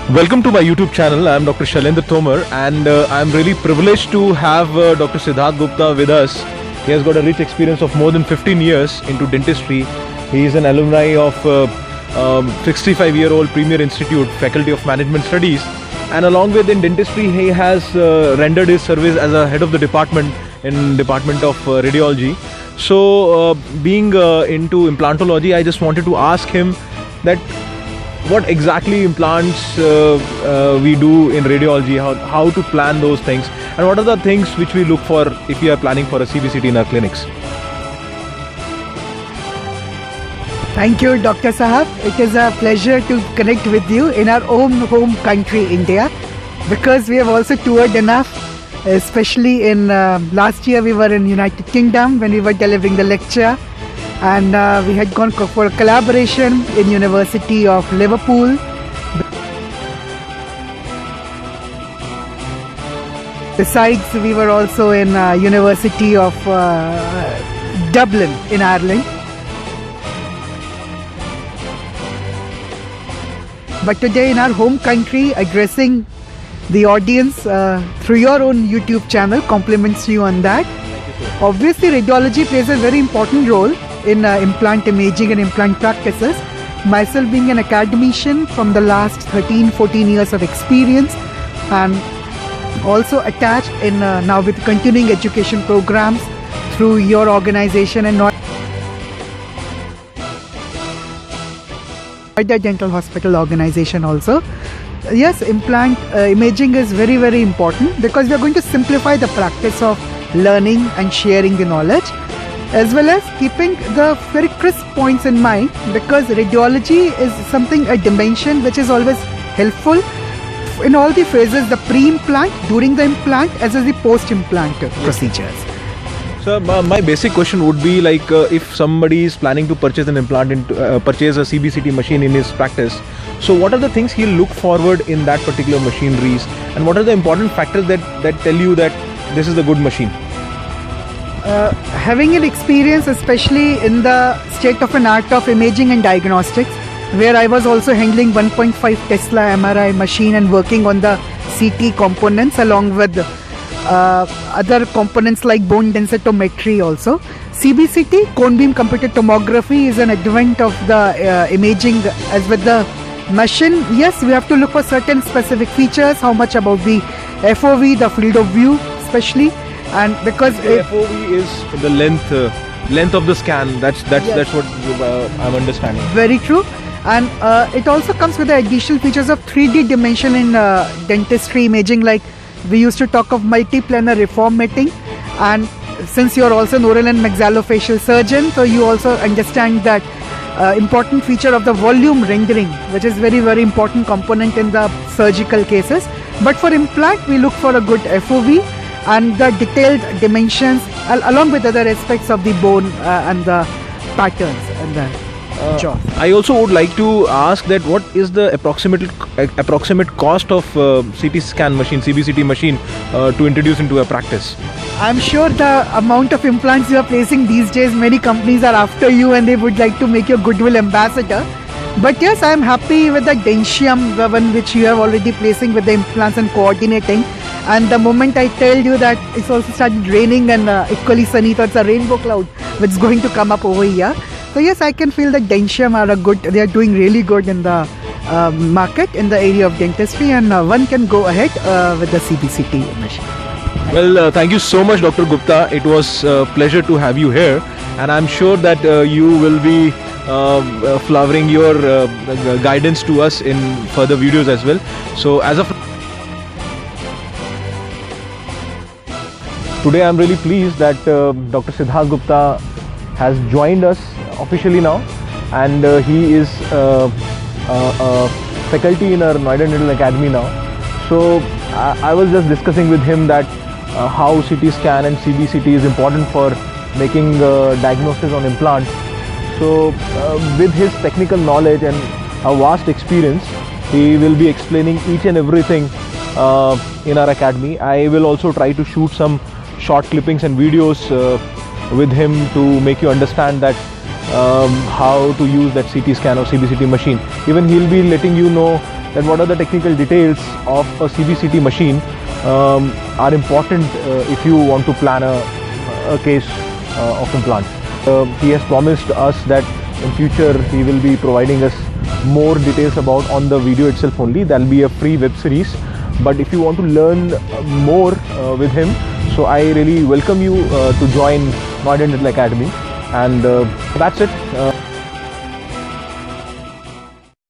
Welcome to my YouTube channel. I am Dr. Shailendra Tomar and I am really privileged to have Dr. Siddharth Gupta with us. He has got a rich experience of more than 15 years into dentistry. He is an alumni of 65-year-old Premier Institute, Faculty of Management Studies, and along with in dentistry he has rendered his service as a head of the department in Department of Radiology. So being into implantology, I just wanted to ask him that what exactly implants we do in radiology, how to plan those things, and what are the things which we look for if we are planning for a CBCT in our clinics. Thank you, Dr. Sahab. It is a pleasure to connect with you in our own home country, India, because we have also toured enough, especially in last year we were in United Kingdom when we were delivering the lecture, and we had gone for a collaboration in University of Liverpool. Besides, we were also in University of Dublin in Ireland. But today in our home country, addressing the audience through your own YouTube channel, compliments you on that. Obviously, radiology plays a very important role in implant imaging and implant practices. Myself being an academician from the last 13-14 years of experience, and also attached in now with continuing education programs through your organization and the Dental Hospital organization also. Yes, implant imaging is very, very important because we are going to simplify the practice of learning and sharing the knowledge, as well as keeping the very crisp points in mind, because radiology is something, a dimension which is always helpful in all the phases, the pre-implant, during the implant, as well as the post-implant procedures. So my basic question would be like if somebody is planning to purchase an implant, purchase a CBCT machine in his practice, so what are the things he'll look forward in that particular machineries, and what are the important factors that tell you that this is the good machine? Having an experience, especially in the state of an art of imaging and diagnostics, where I was also handling 1.5 Tesla MRI machine and working on the CT components along with other components like bone densitometry also. CBCT, cone beam computed tomography, is an advent of the imaging as with the machine. Yes, we have to look for certain specific features, how much about the FOV, the field of view especially, and because the FOV is the length of the scan. That's what I'm understanding. Very true. And it also comes with the additional features of 3D dimension in dentistry imaging, like we used to talk of multiplanar reformatting, and since you're also an oral and maxillofacial surgeon, so you also understand that important feature of the volume rendering, which is very, very important component in the surgical cases. But for implant, we look for a good FOV and the detailed dimensions along with other aspects of the bone and the patterns and the jaw. I also would like to ask that what is the approximate cost of CT scan machine, CBCT machine to introduce into a practice? I'm sure the amount of implants you are placing these days, many companies are after you and they would like to make you a goodwill ambassador. But yes, I am happy with the Dentium, the one which you are already placing with the implants and coordinating. And the moment I tell you that it's also started raining and equally sunny, so it's a rainbow cloud which is going to come up over here. So yes, I can feel that Dentium they are doing really good in the market in the area of dentistry, and one can go ahead with the CBCT machine. Well, thank you so much, Dr. Gupta. It was a pleasure to have you here, and I'm sure that you will be flowering your guidance to us in further videos as well. So as of today, I'm really pleased that Dr. Siddharth Gupta has joined us officially now, and he is faculty in our Noida Dental Academy now. So I was just discussing with him that how CT scan and CBCT is important for making diagnosis on implants. So with his technical knowledge and a vast experience, he will be explaining each and everything in our academy. I will also try to shoot some short clippings and videos with him to make you understand that how to use that CT scan or CBCT machine. Even he'll be letting you know that what are the technical details of a CBCT machine are important if you want to plan a case of implant. He has promised us that in future he will be providing us more details about on the video itself only. That will be a free web series. But if you want to learn more with him, so I really welcome you to join Noida Dental Academy. And that's it.